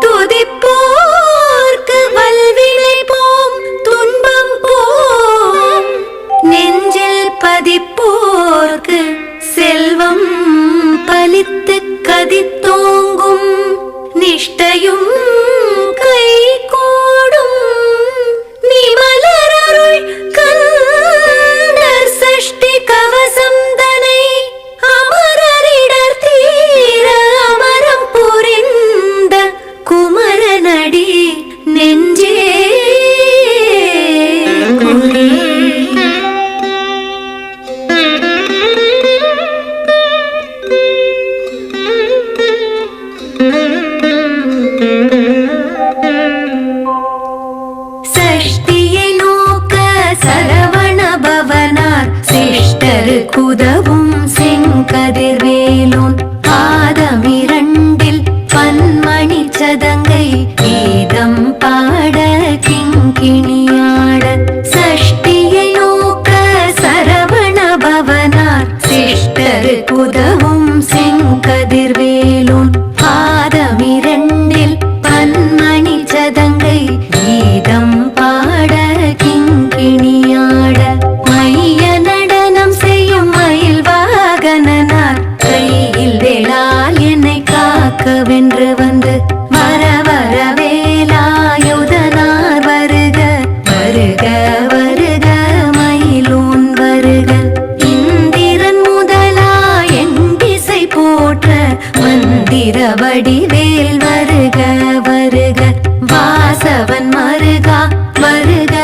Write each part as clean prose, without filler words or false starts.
துதிப்போர்க்கு வல்வினை போம் துன்பம் போம், நெஞ்சில் பதிப்போர்க்கு செல்வம் பலித்து கதித்தோங்கும், நிஷ்டையும் கை கூடும் நிமலரருள் கந்தர் சஷ்டி கவசம் தனை அமரரிடர் தீர அமரம் புரிந்த குமரனடி நெஞ்சே குறி. சஷ்டியை நோக்க சரவண பவனார் சிஷ்டருக்குதவும் செங்கதிர்வேலோன், பாதமிரண்டில் பன்மணி சதங்கை கீதம் பாட கிங்கிணியாட. சஷ்டியை நோக்க சரவண பவனார் சிஷ்டருக்குதவும் செங்கதிர்வேலோன், பாதமிரண்டில் பன்மணி சதங்கை கீதம் பாட கிங்கிணியாட. மைய நடனம் செய்யும் மயில் வாகனனார் கையில் வேளால் என்னை காக்கவென்று வந்து, வர வர வேலாயுதனார் வருக வருக வருக மயிலோன் வருக. இந்திரன் முதலா என் திசை போற்ற மந்திர வடிவேல் வருக வருக. வாசவன் மருகா வருக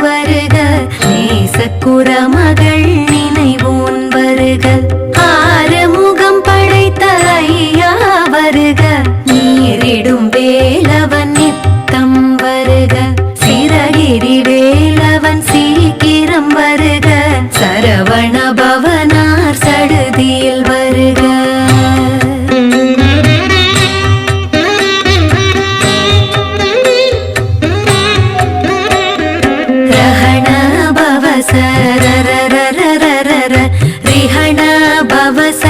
வருக, நேசக்குறமகள் நினைவோன் வருக. ஆறுமுகம் படைத்த ஐயா வருக, நீரிடும் வேலவன் நித்தம் வருக. சிரகிரி வேலவன் சீக்கிரம் வருக, சரவண பவனார் சடுதியில் வருக. ரஹண பவச ரரரரரர, ரிஹண பவச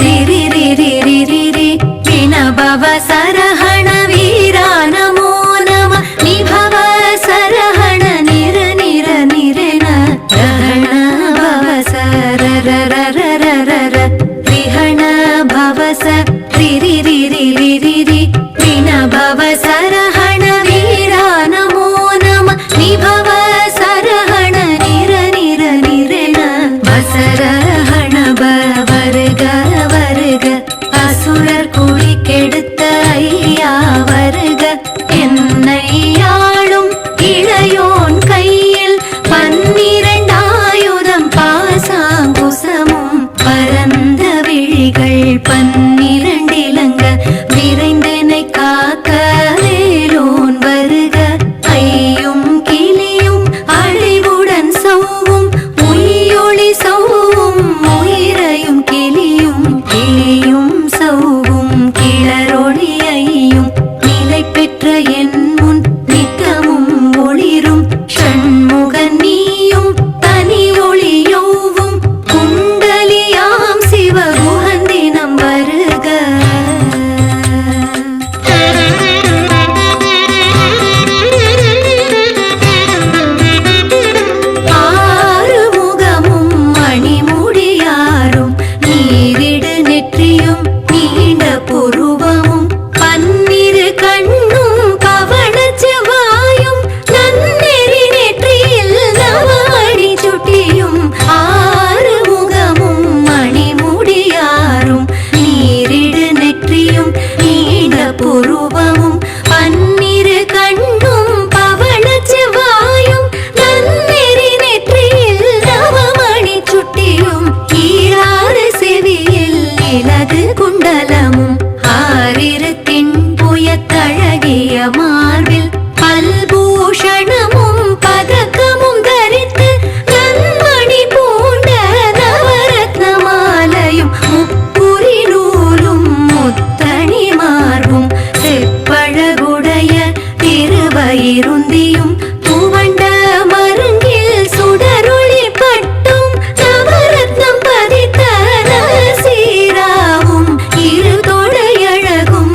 ரிரி ரிரி ரிரி ரி, வின பவச ரஹண வீரா நமோ நம, நிபவ சரஹண நிர நிர நிரண. ரஹண பவச ரரரரரர, ரிஹண பவச ரிரி ரிரி ரிரி ரி, வின பவச ரஹண வீரா நமோ நம, நிபவ சரஹண நிர நிர நிரண. வசரஹண வருக வருக, அசுரர் குடி கெடுத்த ஐயா வருக. என்னையாளும் இளையோன் கையில் பன்னிரண்டாயுதம் பாசாங்குசமும், பரந்த விழிகள் பன்னிரண்டிலங்க விரைந்தனை காக்க வேலோன் வருக. ஐயும் கிளியும் அழிவுடன் சௌவும், உயிரொளி சௌவும் உயிரையும் கிளியும், கிளியும் சௌவும் கிளரொளி ஐயும், நிலை பெற்ற என் முன் நித்தமும் ஒளிரும் ஷண்முகன் நீயும், தனி ஒளியோவும் குண்டலியாம் சிவகுஹந்தினம் வருக. ஆறுமுகமும் மணிமுடியாரும், நீரிடு நெற்றியும் நீண்ட புருவமும், பன்னிரு கண்ணும் பவனச் செவ்வாயும், நன்னெறி நெற்றியில் நவாணி சுட்டியும். ஆறுமுகமும் மணிமுடியாரும், நீரிடு நெற்றியும் நீண்ட புருவமும், பன்னிரு கண்ணும் பவனச் செவ்வாயும், நன்னெறி நெற்றியில் நவமணி சுட்டியும். ஈராறு செவியில் இலகு குண்டலமும், ஆறிரு தின்புயத்தழகிய மார்பில் பல்பூஷணமும் பதக்கமும் தரித்து, நன்மணி பூண்ட நவரத்ன மாலையும், முப்புரி நூலும் முத்தணி மார்பும், செப்பழகுடைய திருவயிருந்தியும், துவண்ட மருங்கில் சுடரொளி பட்டும், நவரத்னம் பதித்த சீராவும், இரு தொடையழகும்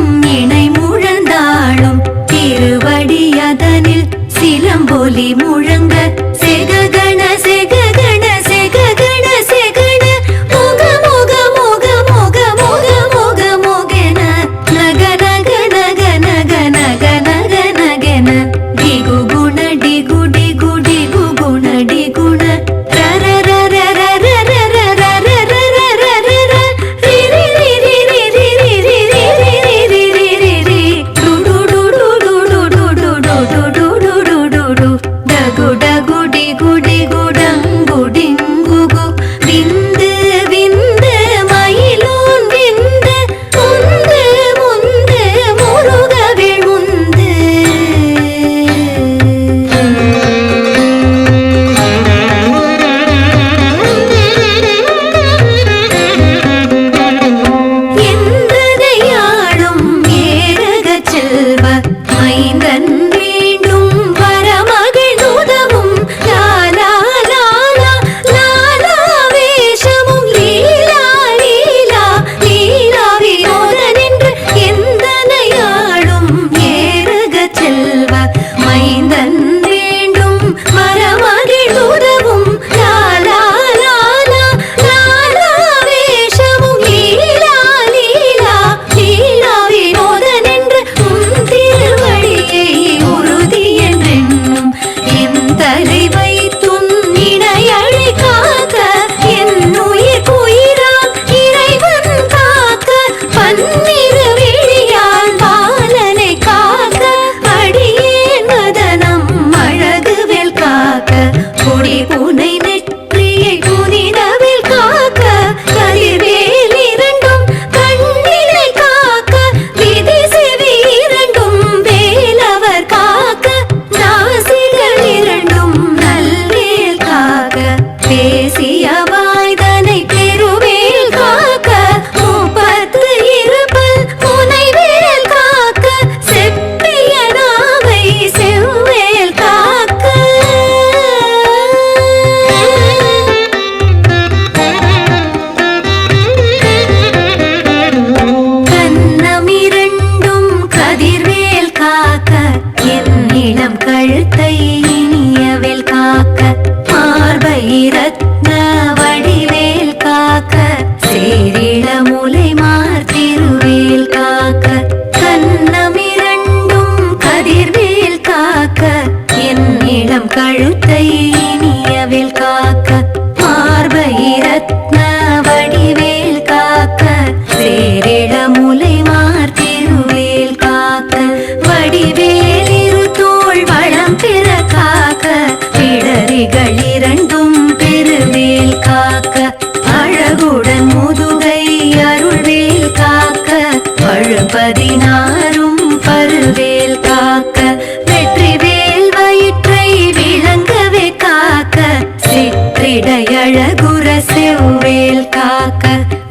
பதினாறும் பருவேல் காக்க வெற்றிவேல் வயிற்றை விளங்கவே காக்க சிற்றிடையழகுற செவ்வேல் காக்க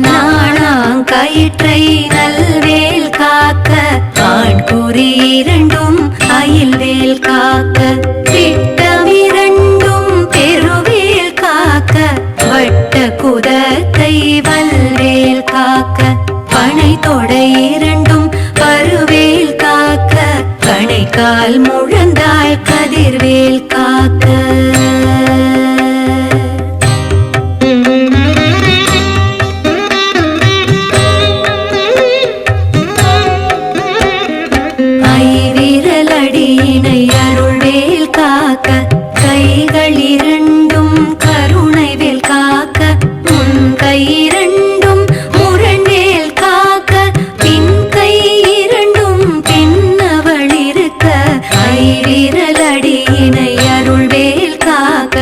நாணாங்கயிற்றை நல்வேல் காக்க ஆண்குறி இரண்டும் அயில்வேல் காக்க திட்டமிரண்டும் பெருவேல் காக்க வட்ட குதத்தை வல்வேல் காக்க பனை தொடை இரண்டும் பருவேல் காக்க கணைக்கால் முழந்தாள் கதிர்வேல் காக்க ஐவிரலடியினை அருள்வேல் காக்க கைகள் இரண்டும் கருணைவேல் காக்க முன் கை இரண்டும் முரண்வேல் காக்க பின் கை இரண்டும் பின்னவள் இருக்க ஐவிரலடியினை அருள்வேல் காக்க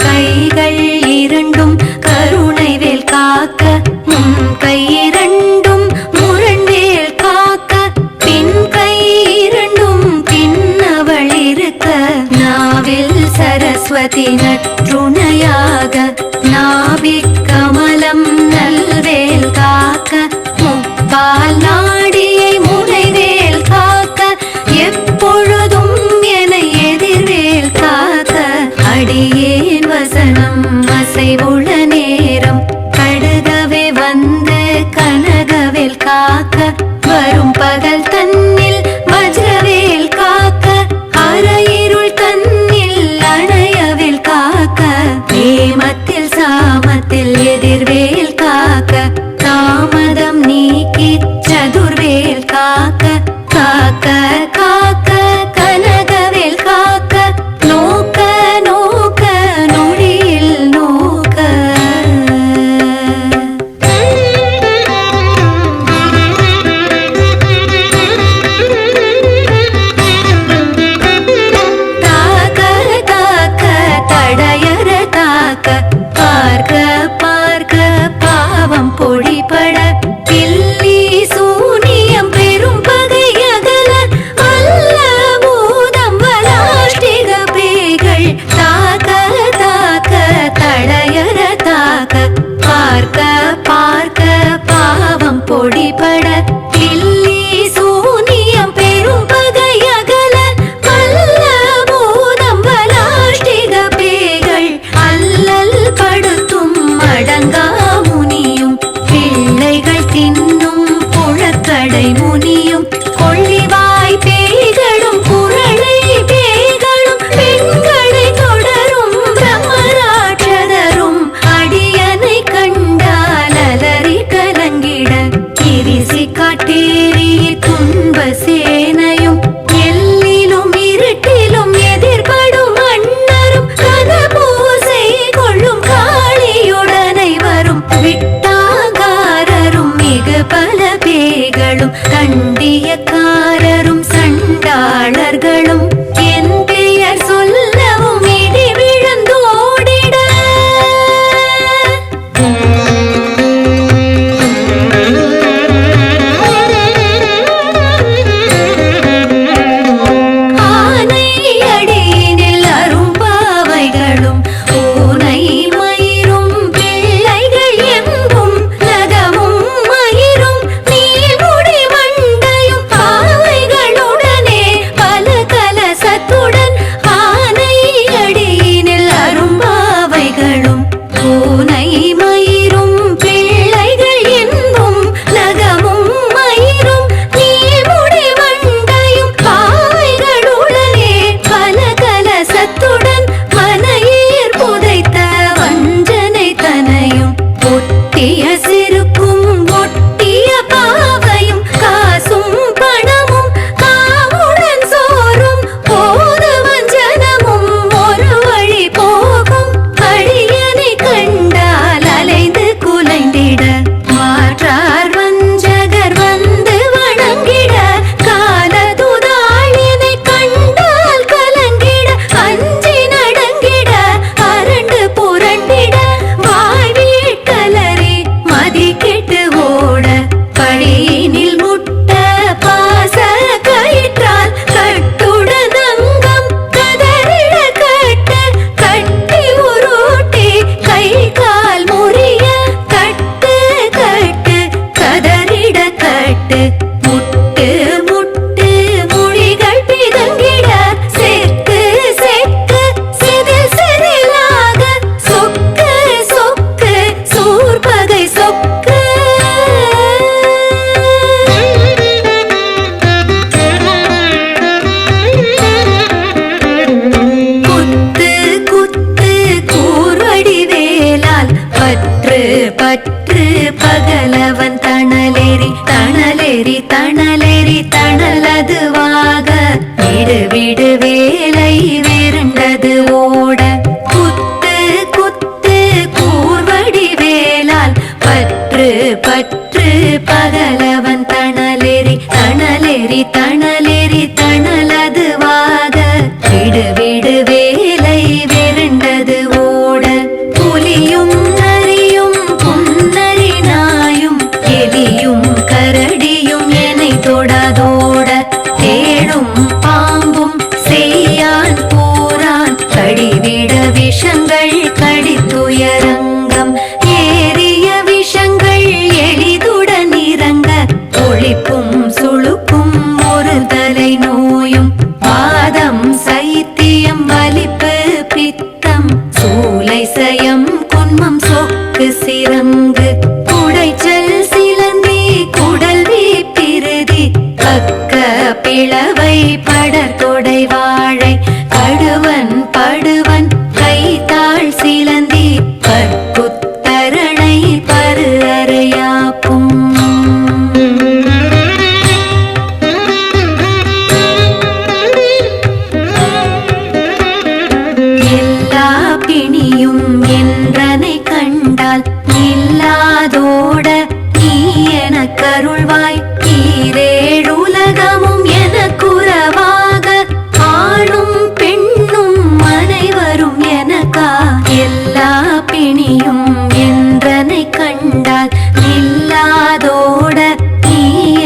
கைகள் இரண்டும் கருணைவேல் காக்க முன் கை இரண்டும் முரண்வேல் காக்க பின் கை இரண்டும் பின்னவள் இருக்க நாவில் சரஸ்வதி நற்றுணையாக நாவிக் கமலம் நல்வேல் காக்க முப்பால் நாடியை முனைவேல் காக்க எப்பொழுதும் என எதிர்வேல் காக்க அடியேன் வசனம் அசைவுள்ள நேரம் கடுகவே வந்து கனகவேல் காக்க வரும் பகல் தன்னில் வஜ்ரவேல் காக்க அரையிருள் தன்னில் அணையவேல் காக்க ஏமத்தில் சாமத்தில் எதிர்வேல் காக்க தாமதம் நீக்கி சதுர்வேல் காக்க காக்க காக்க கனகவேல் காக்க நோக்க நோக்க நொடியில் நோக்க தாக்க தாக்க தடையற தாக்க பார்க்க பார்க்க பாவம் பொடிபட பில்லி சூனியம் பெரும் பகை அகல வல்ல பூதம் வலாஷ்டிக பேய்கள் தாக்க தாக்க தடையற தாக்க பார்க்க பார்க்க பாவம் பொடிபட பில்லி சூனியம் பெரும் பகை அகல வல்ல பூதம் வலாஷ்டிக பேய்கள் அல்லல் படுத்தும் அடங்கா முனியும் பிள்ளைகள் தின்னும் புழக்கடை முனியும் கொள்ளிவாய் பேய்களும் குரளை பேய்களும் பெண்களை தொடரும் பிரம்மராட்சதரும் அடியனை கண்டால் அலறி கலங்கிட கிரிசி காட்டேரி துன்ப சேனையும் எல்லிலும் இருட்டிலும் எதிர்படும் அண்ணரும் கதபூசை கொள்ளும் காளியுடனை வரும் விட்டாகாரரும் மிகு பல பேய்களும் கண்டியக்காரரும் சண்டாளர்களும் என் பெயர் சொல்லவும் இடி விழுந்தோடிட ஆனை அடியினில் அரும்பாவைகளும் பூனை மயிரும் பிள்ளைகள் எங்கும் நகமும் மயிரும் நீள்முடி மண்டையும் பாவைகளுடனே பல கலச தணலெறி தணலெறி தணலதுவாக விடு விடு வேலை விருண்டது ஓட குத்து குத்து கூர்வடி வேலால் பற்று பற்று பகலவன் தணலெறி தணலெறி தணலெறி தணலதுவாக விடு விடு வேலை விருண்டது ஓட புலியும் நரியும் புன்னரி நாயும் எலியும் கரடியும் என்னை தொடாதோட தேடும் பாம்பும் செய்யான் போரான் கடிவிட விஷங்கள் கடித்துயரங்கம் ஏறிய விஷங்கள் எளிதுடன் இறங்க ஒளிப்பும் சுளுக்கும் ஒரு தலை நோயும் பாதம் சைத்தியம் வலிப்பு பித்தம் சூலை சயம் குன்மம் சொக்கு சிறங்கு குடைச்சல் சிலந்தி குடல்வி பிரிதி பக்க பிளவை படர் தொடை வாழை கடுவன் படுவன் கைத்தாள் சிலந்தி பற்குத்தரணை பரு அறையாப்பும் எல்லா பிணியும் என்றனை கண்டால் இல்லாதோட நீ எனக்கருள்வாய் ஈரேழுலகமும் எனக்குறவாக ஆணும் பெண்ணும் அனைவரும் எனக்கா எல்லா பிணியும் என்றனை கண்டால் இல்லாதோட நீ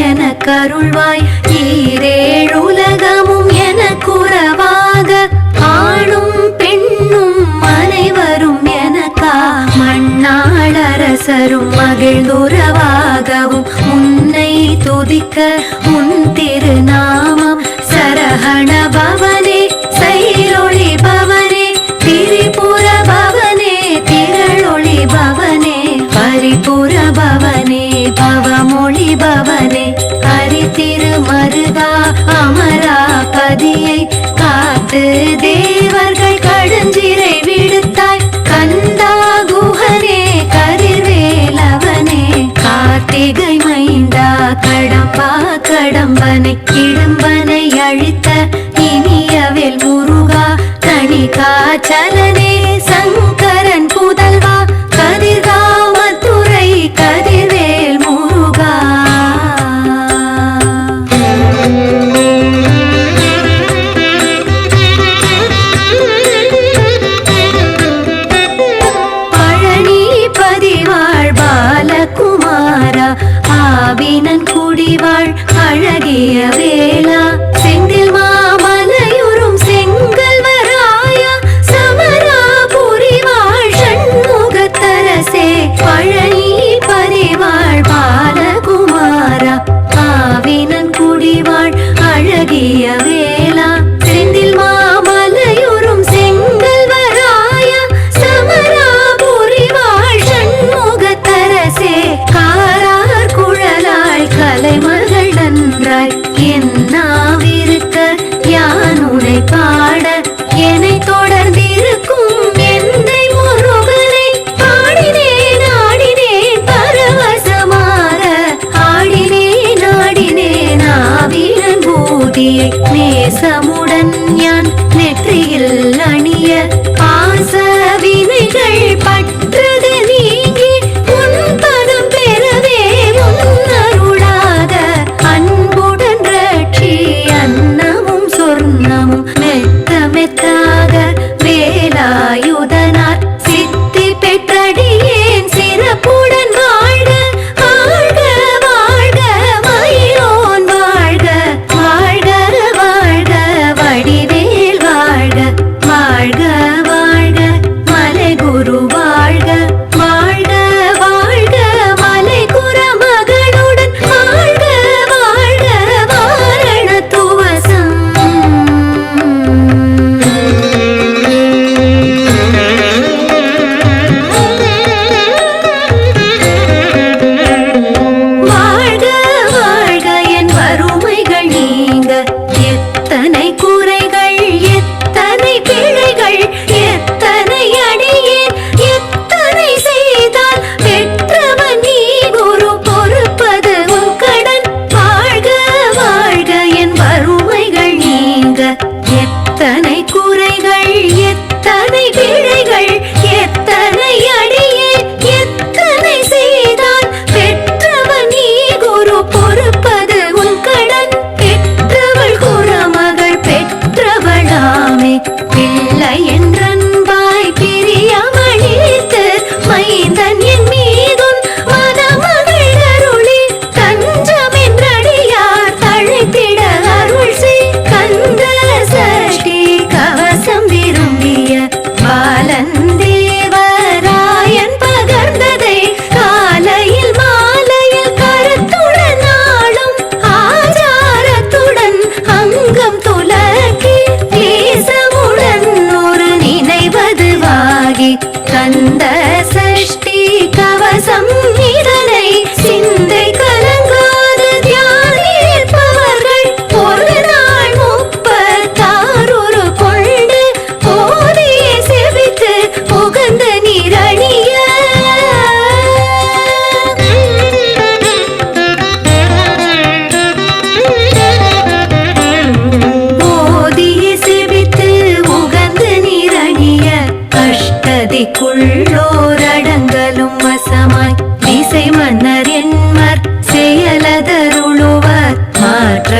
எனக்கருள்வாய் ஈரேழுலகமும் எனக்குறவாக ஆணும் பெண்ணும் அனைவரும் எனக்கா மண்ணாளரசரும் மகிழ்ந்துறவாகவும் உன்னை துதிக்க உன் திருநாமம் சரஹண பவனே சைரொளி பவனே திரிபுர பவனே திரளொளி பவனே பரிபுர பவனே பவமொழி பவனே ஹரி திருமருகா அமராபதியை காத்து தேவர்கள் கடுஞ்சிறை விடுத்தாய் கந்தா குஹனே கதிர்வேலவனே கார்த்திகை மைந்தா கடம்பா கடம்பனை இடும்பனை அழித்த இனியவேல் முருகா கணிகாச்சலனே சங்கரன் புதல்வா கதிர்காமத்துறை கதிர்வேல் முருகா பாலகுமாரா ஆவினன் குடிவாழ் அழகிய வேளா செந்தில் மாமலையுறும் செங்கல்வராயா சமராபுரி வாழ் ஷண்முகத்தரசே பழனி பரிவாழ் பாலகுமாரா ஆவினன் குடிவாழ் அழகிய வேளா செந்தில் மாமலையுறும் செங்கல்வராயா சமராபுரி வாழ் ஷண்முகத்தரசே காரார் குழலாய் கலைமகள் நன்றாய் என்னாவிருக்க யானுனை பாட என்னை தொடர்ந்திருக்கும் எந்தை முருகனை ஆடினேன் ஆடினேன் பரவசமாக ஆடினேன் ஆடினேன் ஆவினன் பூதியை நேசமுடன் ஞான் நெற்றியில் அணிய பாச வினைகள் பற்றது நீங்கி உன் பதம் பெறவே உன்னருளாத அன்புடன் ரட்சி அன்னமும் சொர்ணமும் மெத்த மெத்தாக வேலாயுதனார் சித்தி பெற்றடியேன் சிறப்புடன் வாழ்க வாழ்க வாழ்க மயிலோன் வாழ்க வாழ்க வாழ்க வடிவே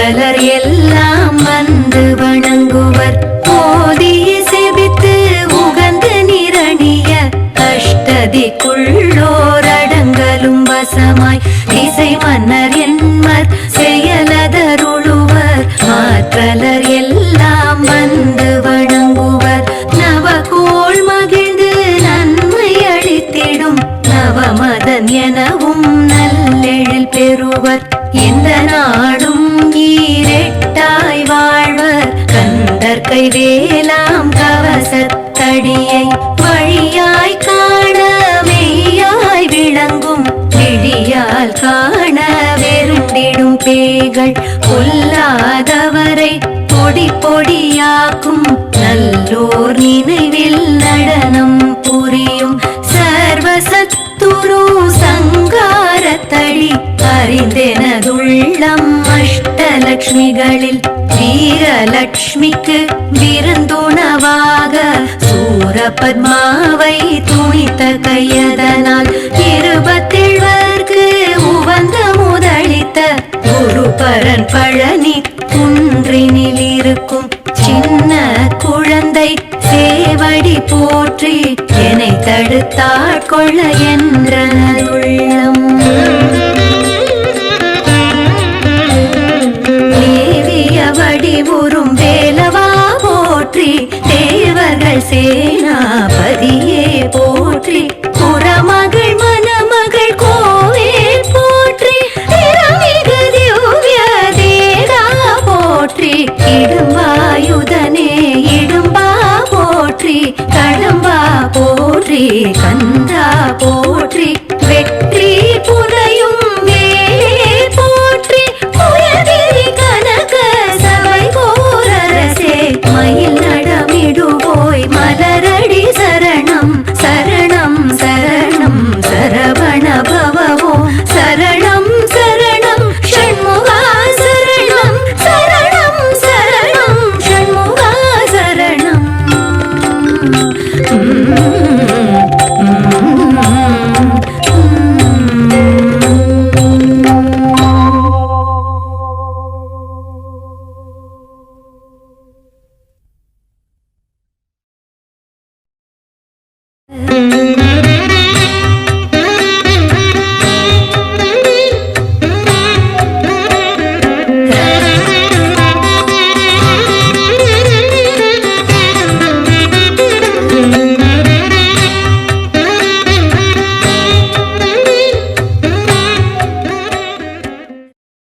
மாற்றலர் எல்லாம் வந்து வணங்குவர். போதிய செபித்து உகந்து நிரணிய அஷ்டதிக்குள்ளோர் அடங்கலும் வசமாய் திசை மன்னர் என்மர் செயலதருளுவர். மாற்றலர் எல்லாம் வந்து வணங்குவர். நவகோள் மகிழ்ந்து நன்மை அளித்திடும் நவமதன் எனவும் நல்லெழில் பெறுவர். எந்த நாடும் ஈரெட்டாய் வாழ்வர். கந்தர் கை வேலாம் கவசத்தடியை வழியாய் காண மெய்யாய் விளங்கும் விழியால் காண வெருண்டிடும் பேய்கள் கொல்லாதவரை பொடி பொடியாக்கும் நல்லோர் நினைவில் நடனம் புரியும். சர்வசத்துரு சங்காரத்தடி அறிந்தெனதுள்ளம் அஷ்டலட்சுமிகளில் வீரலட்சுமிக்கு விருந்துணவாக சூரபத்மாவை துணித்த கையதனால் 27 உவந்த முதலித்த குருபரன் பழனி குன்றினில் இருக்கும் சின்ன குழந்தை சேவடி போற்றி என்னை தடுத்தாட்கொள்ள என்ற உள்ளம். தேவிய வடிவுறும் வேலவா போற்றி தேவர்கள் சே